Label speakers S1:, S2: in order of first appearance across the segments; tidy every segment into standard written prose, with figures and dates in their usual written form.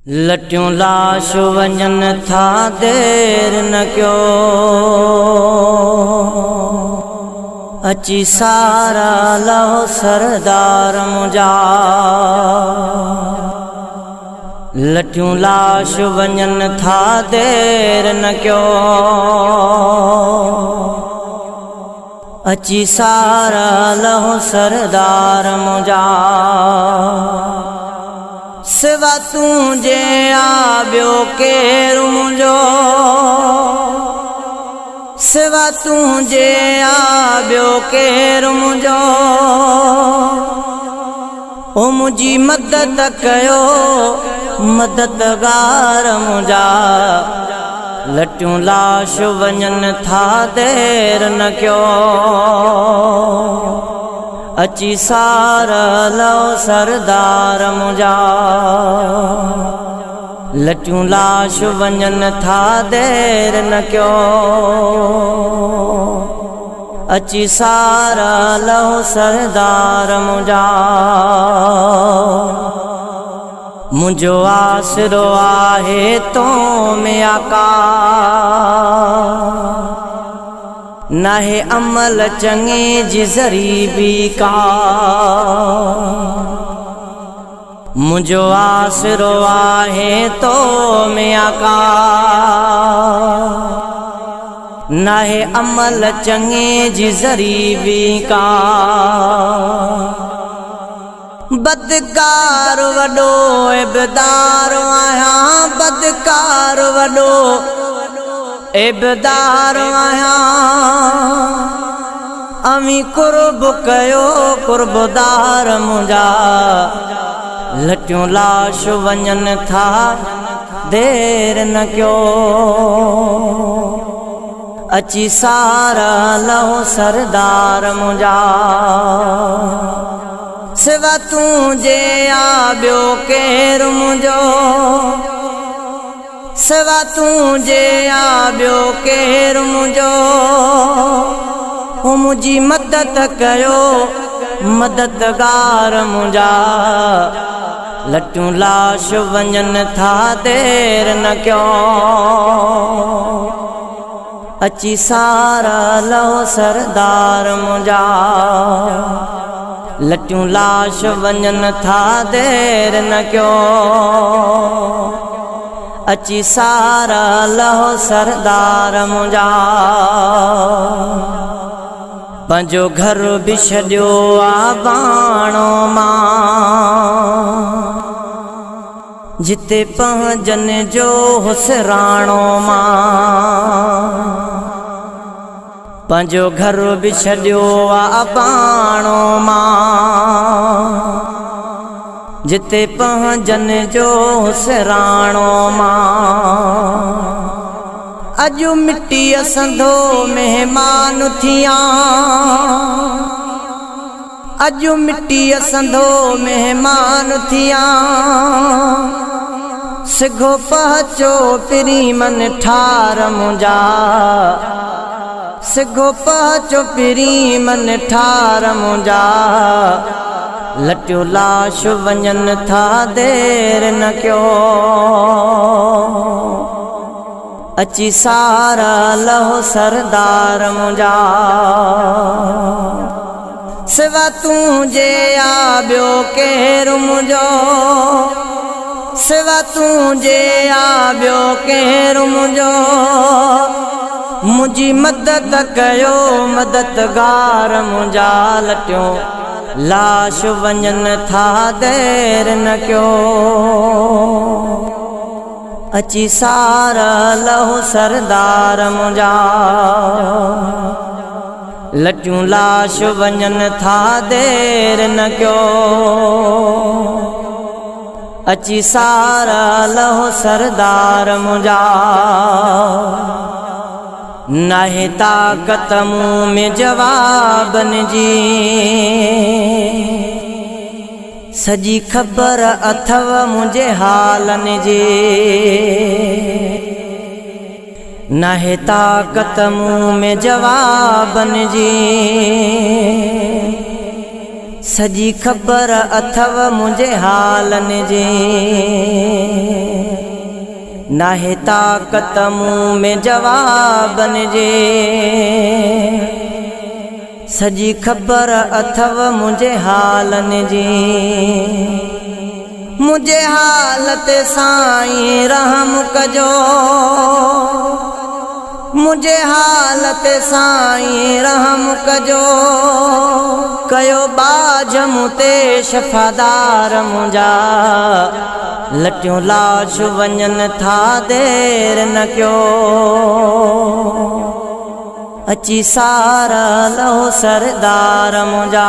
S1: लटियूं लाश वञन था देर न क्यो, अची सारा लहो सरदार मुझा। लटियूं लाश वञन था देर न क्यो, अची सारा लहो सरदार मुझा। सिवा तुझे आबियो केरु मुझो, सिवा तुझे आबियो केरु मुझो। ओ मुझी मदद कयो मददगार मुझा। लटियूं लाश वञन था देर न क्यो, अची सारा लहो सरदार मुझा। लटियूं लाश वञन था देर न क्यो, अची सारा लहो सरदार मुझा। मुझो आसरो आहे तो में आका, नाहे अमल चंगे जी ज़रीबी का। मुझो आसरो आहे तो में आका, नाहे अमल चंगे जी ज़रीबी का। बदकार वडो इबदार आया, बदकार वडो इबदार आया। अमी कुर्ब कयो कुर्बदार मुझा। लटियूं लाश वञन था देर न क्यो, अची सारा लहो सरदार मुझा। सिवा तुझे आबियो केरु मुझो, सिवा तुझे आबियो केरु मुझो। ओ मुझी मदद कयो मददगार मुझा। लटियूं लाश वञन था देर न क्यो, अची सारा लहो सरदार मुझा। लटियूं लाश वञन था देर न क्यो, अची सारा लहो सरदार मुझा। पंहिंजो घर बि छॾियो आ बाणो मां, जिते पंहिंजन जो हुसराणो मां। पंहिंजो घर बि छॾियो आ बाणो मां, जिते पंहिंजन जो हुसराणो मां। अॼु मिट्टी संधो मेहमान थिया, अॼु मिट्टी संधो मेहमान थिया। सिघो पहुचो पिरी मन ठार मुझा, सिघो पहुचो पिरी मन ठार मुझा। लटियूं लाश वञन था देर न क्यो, अची सारा लहो सरदार मुझा। सिवा तुझे आबियो केरु मुझो, सिवा तुझे आबियो केरु मुझो। मुझी मदद कयो मददगार मुझा। लटियूं लाश वञन था देर न क्यो, अची सारा लहो सरदार मुझा। लटियूं लाश वञन था देर न क्यो, अची सारा लहो सरदार मुझा। नाहे ताक़त मूं में जवाबन जी, सजी ख़बर अथव मुझे हालन जी। नाहे ताक़त मूं में जवाबन जी, सजी ख़बर अथव मुझे हालन जी। नाहे ताक़त मूं में जवाबन जे सजी ख़बर अथव मुझे हालन जी मुझे हालत साईं रहम कजो मुझे हालत साईं रहम कजो कयो बाज मुते शफ़ादार मुंजा लटियूं लाश वञन था देर न कयो अची सारा लहो सरदार मुंजा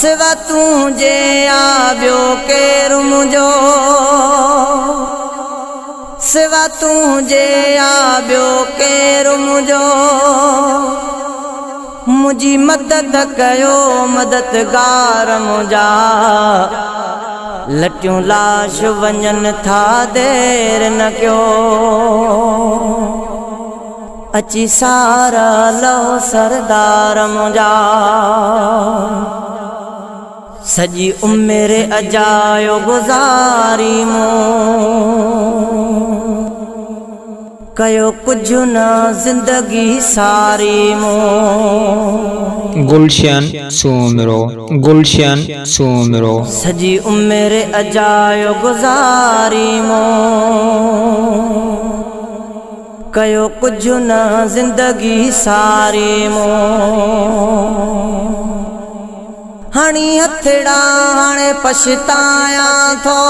S1: सिवा तुझे आ ॿियो केरु मुंहिंजो सिवा तुझे आ ॿियो केरु मुंहिंजो मुंहिंजी मदद कयो मददगार मुंहिंजा लटियूं लाश वञन था देर न कयो अची सारा लहो सरदार मुंहिंजा सजी उम्र अजायो गुज़ारी मूं कयो कुछ न जिंदगी सारी मूं
S2: गुलशन सुमिरो
S1: सजी उम्र अजायो गुज़ारी मूं कयो कुछ न जिंदगी सारी मूं हणी हथड़ा हाणे पछताया थो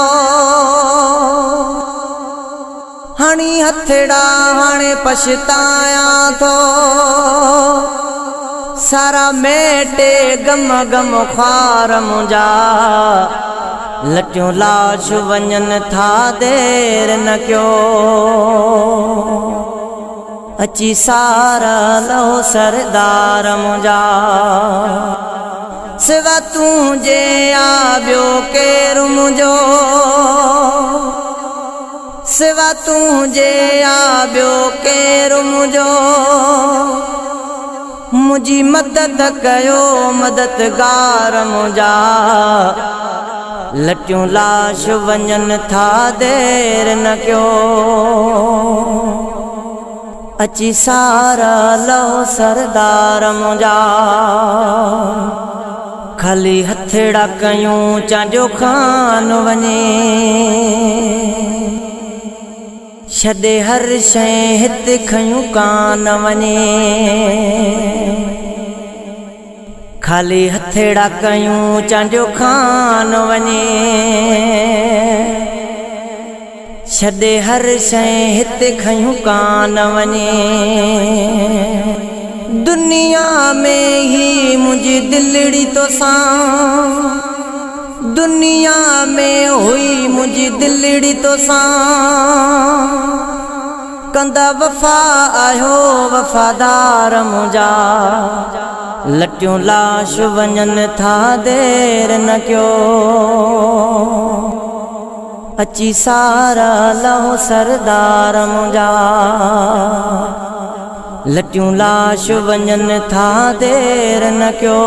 S1: हणी हथड़ा हाणे पछताया थो सारा मेटे गम गम ख्वार मुंजा लटियूं लाश वञन था देर न कयो अची सारा लहो सरदार मुंजा सिवा तुझे आ ॿियो केरु मुंहिंजो सिवा तुझे आ ॿियो केरु मुंहिंजो मुंहिंजी मदद कयो मददगार मुंहिंजा लटियूं लाश वञन था देर न कयो अची सारा लहो सरदार मुंहिंजा खाली हथड़ा कयूं चांजो खान वञे छॾे हर शइ हिते खयूं कान वञे खाली हथड़ा कयूं चांजो खान वञे छॾे हर शइ हिते खयूं कान वञे दुनिया में ही मुझी दिलड़ी तो सां दुनिया में हुई मुझी दिलड़ी तो सां कंदा वफा आयो वफादार मुंजा लटियूं लाश वञन था देर न कयो अची सारा लहो सरदार मुंजा लटियूं लाश वञन था देर न कयो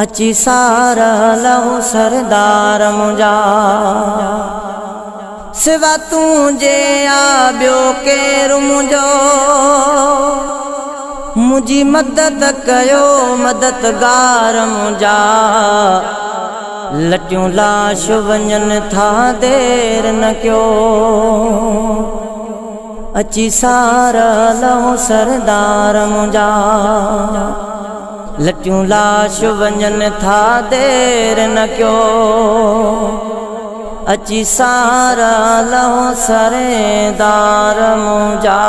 S1: अची सारा लहो सरदार मुंजा सिवा तुझे आ ॿियो केरु मुंहिंजो मुंहिंजी मदद कयो मददगार मुंजा लटियूं लाश वञन था देर न कयो अची सारा लहो सरदार मुंजा लटियूं लाश वञन था देर न कयो अची सारा लहो सरदार मुंजा।